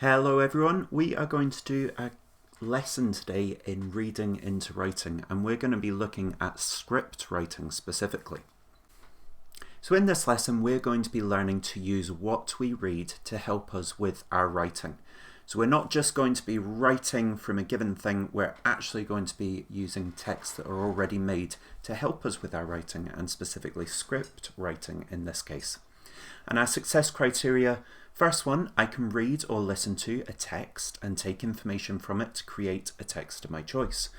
Hello everyone, we are going to do a lesson today in reading into writing, and we're going to be looking at script writing specifically. So in this lesson we're going to be learning to use what we read to help us with our writing. So we're not just going to be writing from a given thing, we're actually going to be using texts that are already made to help us with our writing, and specifically script writing in this case. And our success criteria: first one, I can read or listen to a text and take information from it to create a text of my choice.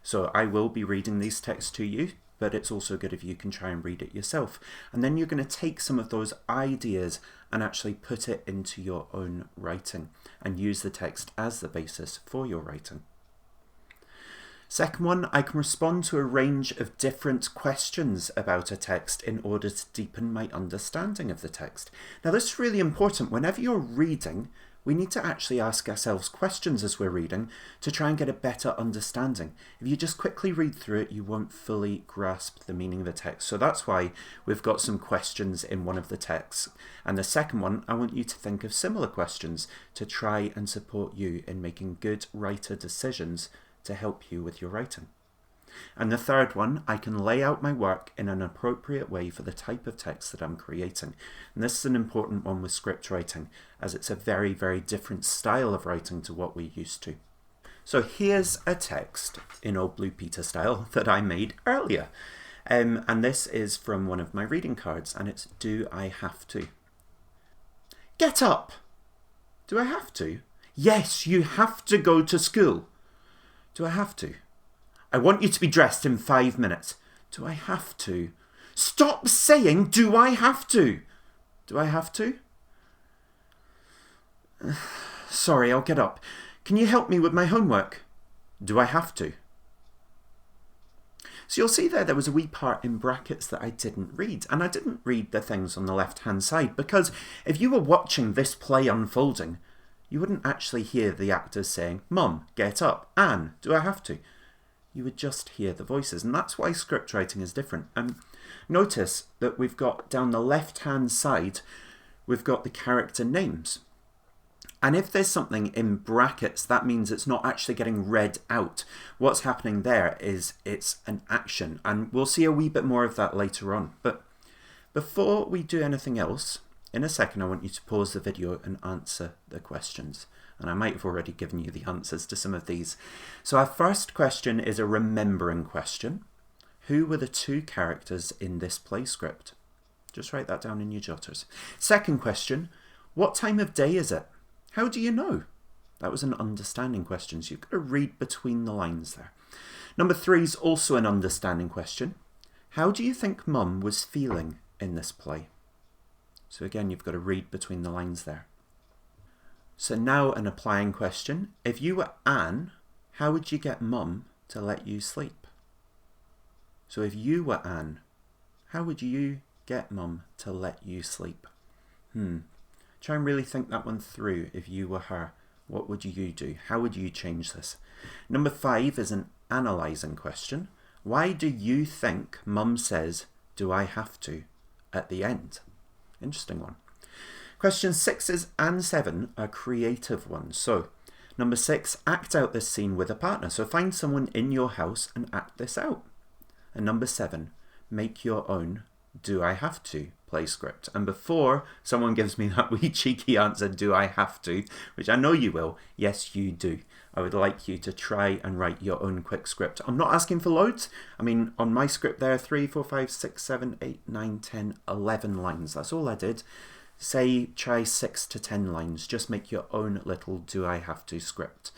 So I will be reading these texts to you, but it's also good if you can try and read it yourself. And then you're going to take some of those ideas and actually put it into your own writing and use the text as the basis for your writing. Second one, I can respond to a range of different questions about a text in order to deepen my understanding of the text. Now this is really important. Whenever you're reading, we need to actually ask ourselves questions as we're reading to try and get a better understanding. If you just quickly read through it, you won't fully grasp the meaning of the text. So that's why we've got some questions in one of the texts. And the second one, I want you to think of similar questions to try and support you in making good writer decisions to help you with your writing. And the third one, I can lay out my work in an appropriate way for the type of text that I'm creating. And this is an important one with script writing, as it's a very, very different style of writing to what we're used to. So here's a text in Old Blue Peter style that I made earlier. And this is from one of my reading cards, and it's "Do I have to?" Get up! Do I have to? Yes, you have to go to school. Do I have to? I want you to be dressed in 5 minutes. Do I have to? Stop saying, do I have to? Do I have to? Sorry, I'll get up. Can you help me with my homework? Do I have to? So you'll see there was a wee part in brackets that I didn't read. And I didn't read the things on the left-hand side because if you were watching this play unfolding, you wouldn't actually hear the actors saying, "Mum, get up. Anne, do I have to?" You would just hear the voices, and that's why script writing is different. Notice that we've got down the left-hand side, we've got the character names. And if there's something in brackets, that means it's not actually getting read out. What's happening there is it's an action, and we'll see a wee bit more of that later on. But before we do anything else, in a second I want you to pause the video and answer the questions. And I might have already given you the answers to some of these. So our first question is a remembering question. Who were the two characters in this play script? Just write that down in your jotters. Second question, what time of day is it? How do you know? That was an understanding question, so you've got to read between the lines there. Number 3 is also an understanding question. How do you think Mum was feeling in this play? So again, you've got to read between the lines there. So now an applying question. If you were Anne, how would you get Mum to let you sleep? So if you were Anne, how would you get Mum to let you sleep? Try and really think that one through. If you were her, what would you do? How would you change this? Number 5 is an analysing question. Why do you think Mum says, "Do I have to?" at the end? Interesting one. Question 6 and 7 are creative ones. So number 6, act out this scene with a partner. So find someone in your house and act this out. And number 7, make your own "Do I have to?" play script. And before someone gives me that wee cheeky answer, "Do I have to?" which I know you will, yes you do. I would like you to try and write your own quick script. I'm not asking for loads. I mean, on my script there, 3, 4, 5, 6, 7, 8, 9, 10, 11 lines. That's all I did. Say, try 6 to 10 lines. Just make your own little "Do I have to" script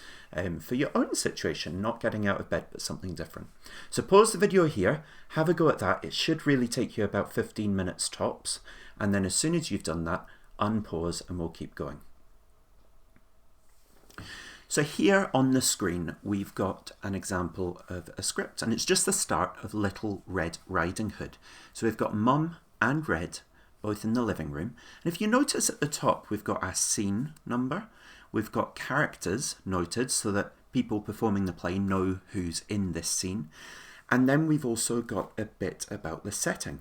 for your own situation, not getting out of bed, but something different. So pause the video here, have a go at that. It should really take you about 15 minutes tops. And then as soon as you've done that, unpause and we'll keep going. So here on the screen, we've got an example of a script, and it's just the start of Little Red Riding Hood. So we've got Mum and Red both in the living room. And if you notice at the top, we've got our scene number. We've got characters noted so that people performing the play know who's in this scene. And then we've also got a bit about the setting.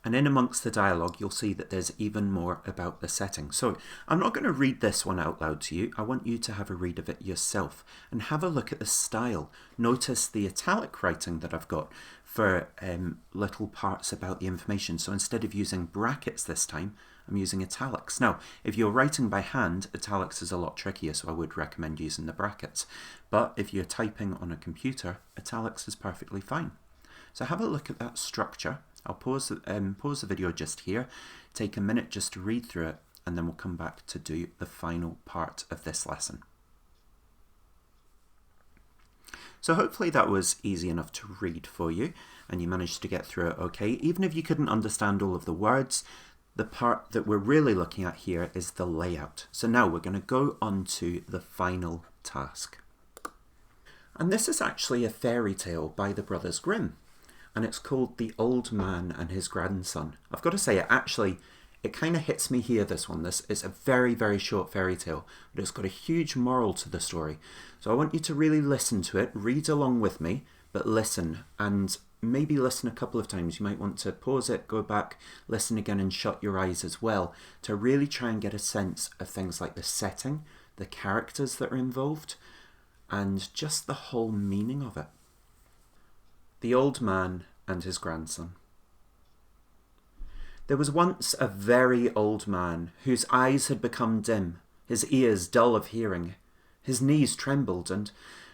And in amongst the dialogue, you'll see that there's even more about the setting. So I'm not going to read this one out loud to you. I want you to have a read of it yourself and have a look at the style. Notice the italic writing that I've got for little parts about the information. So instead of using brackets this time, I'm using italics. Now, if you're writing by hand, italics is a lot trickier, so I would recommend using the brackets. But if you're typing on a computer, italics is perfectly fine. So have a look at that structure. I'll pause the video just here, take a minute just to read through it, and then we'll come back to do the final part of this lesson. So hopefully that was easy enough to read for you, and you managed to get through it okay. Even if you couldn't understand all of the words, the part that we're really looking at here is the layout. So now we're going to go on to the final task. And this is actually a fairy tale by the Brothers Grimm. And it's called The Old Man and His Grandson. I've got to say, it kind of hits me here, this one. This is a very, very short fairy tale, but it's got a huge moral to the story. So I want you to really listen to it, read along with me, but listen, and maybe listen a couple of times. You might want to pause it, go back, listen again, and shut your eyes as well, to really try and get a sense of things like the setting, the characters that are involved, and just the whole meaning of it. The Old Man and His Grandson. There was once a very old man whose eyes had become dim, his ears dull of hearing. His knees trembled, and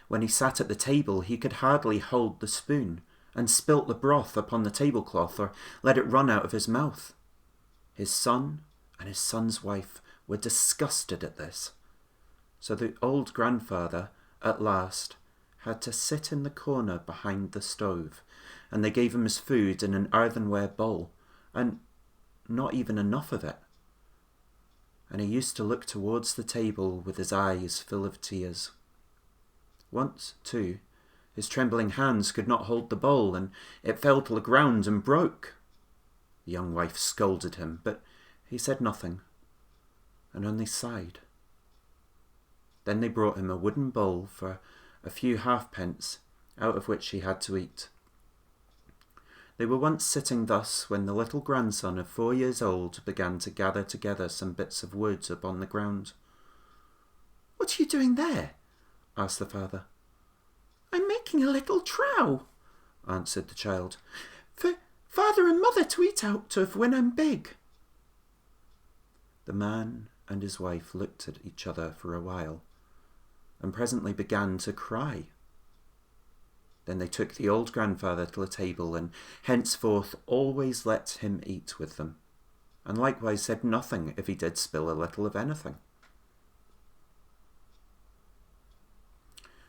when he sat at the table he could hardly hold the spoon, and spilt the broth upon the tablecloth or let it run out of his mouth. His son and his son's wife were disgusted at this. So the old grandfather, at last, had to sit in the corner behind the stove, and they gave him his food in an earthenware bowl, and not even enough of it. And he used to look towards the table with his eyes full of tears. Once, too, his trembling hands could not hold the bowl, and it fell to the ground and broke. The young wife scolded him, but he said nothing, and only sighed. Then they brought him a wooden bowl for a few halfpence, out of which he had to eat. They were once sitting thus when the little grandson of 4 years old began to gather together some bits of wood upon the ground. "What are you doing there?" asked the father. "I'm making a little trough," answered the child, "for father and mother to eat out of when I'm big." The man and his wife looked at each other for a while, and presently began to cry. Then they took the old grandfather to the table, and henceforth always let him eat with them, and likewise said nothing if he did spill a little of anything.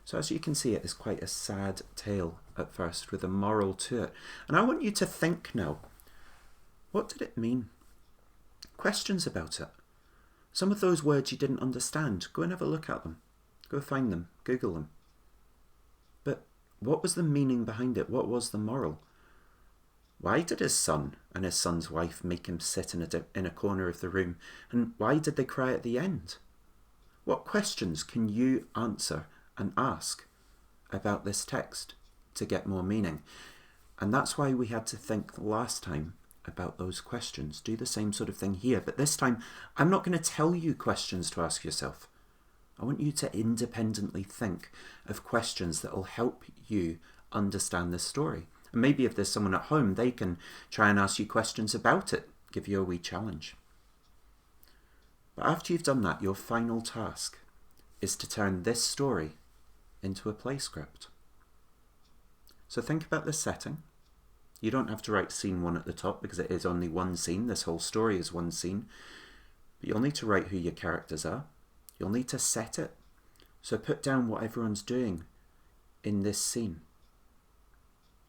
So as you can see, it is quite a sad tale at first, with a moral to it. And I want you to think now, what did it mean? Questions about it. Some of those words you didn't understand, go and have a look at them. Go find them, Google them. But what was the meaning behind it? What was the moral? Why did his son and his son's wife make him sit in a corner of the room? And why did they cry at the end? What questions can you answer and ask about this text to get more meaning? And that's why we had to think last time about those questions. Do the same sort of thing here. But this time, I'm not going to tell you questions to ask yourself. I want you to independently think of questions that will help you understand this story. And maybe if there's someone at home, they can try and ask you questions about it, give you a wee challenge. But after you've done that, your final task is to turn this story into a play script. So think about the setting. You don't have to write scene 1 at the top because it is only one scene. This whole story is one scene. But you'll need to write who your characters are. You'll need to set it. So put down what everyone's doing in this scene.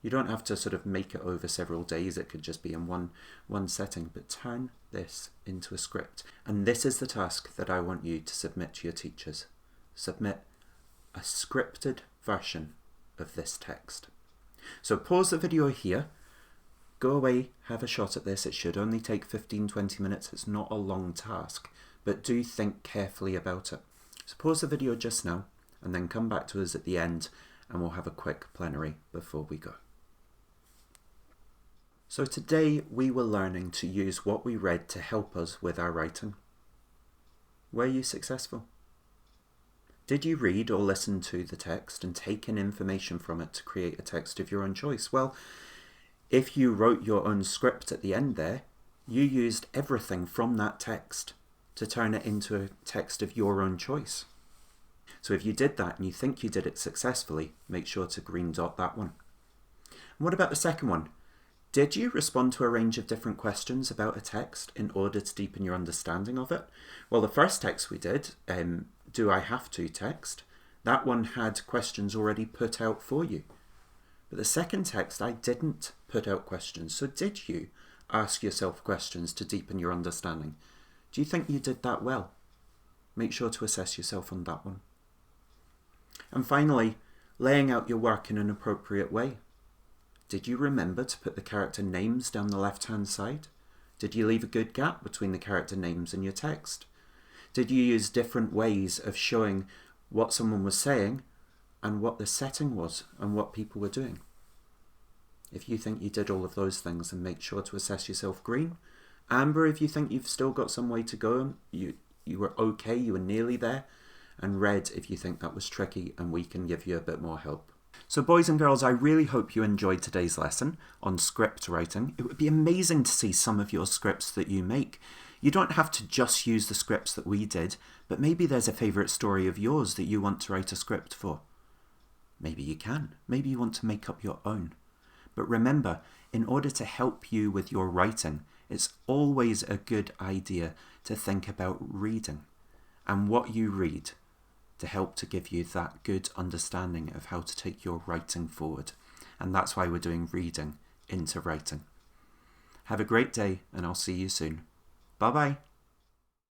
You don't have to sort of make it over several days. It could just be in one setting. But turn this into a script. And this is the task that I want you to submit to your teachers. Submit a scripted version of this text. So pause the video here. Go away, have a shot at this. It should only take 15-20 minutes. It's not a long task. But do think carefully about it. So pause the video just now and then come back to us at the end and we'll have a quick plenary before we go. So today we were learning to use what we read to help us with our writing. Were you successful? Did you read or listen to the text and take in information from it to create a text of your own choice? Well, if you wrote your own script at the end there, you used everything from that text to turn it into a text of your own choice. So if you did that and you think you did it successfully, make sure to green dot that one. And what about the second one? Did you respond to a range of different questions about a text in order to deepen your understanding of it? Well, the first text we did, do I have to text, that one had questions already put out for you. But the second text, I didn't put out questions. So did you ask yourself questions to deepen your understanding? Do you think you did that well? Make sure to assess yourself on that one. And finally, laying out your work in an appropriate way. Did you remember to put the character names down the left-hand side? Did you leave a good gap between the character names and your text? Did you use different ways of showing what someone was saying and what the setting was and what people were doing? If you think you did all of those things, then make sure to assess yourself green. Amber, if you think you've still got some way to go, you were okay, you were nearly there. And red if you think that was tricky and we can give you a bit more help. So boys and girls, I really hope you enjoyed today's lesson on script writing. It would be amazing to see some of your scripts that you make. You don't have to just use the scripts that we did, but maybe there's a favourite story of yours that you want to write a script for. Maybe you can. Maybe you want to make up your own. But remember, in order to help you with your writing, it's always a good idea to think about reading and what you read, to help to give you that good understanding of how to take your writing forward. And that's why we're doing reading into writing. Have a great day, and I'll see you soon. Bye-bye.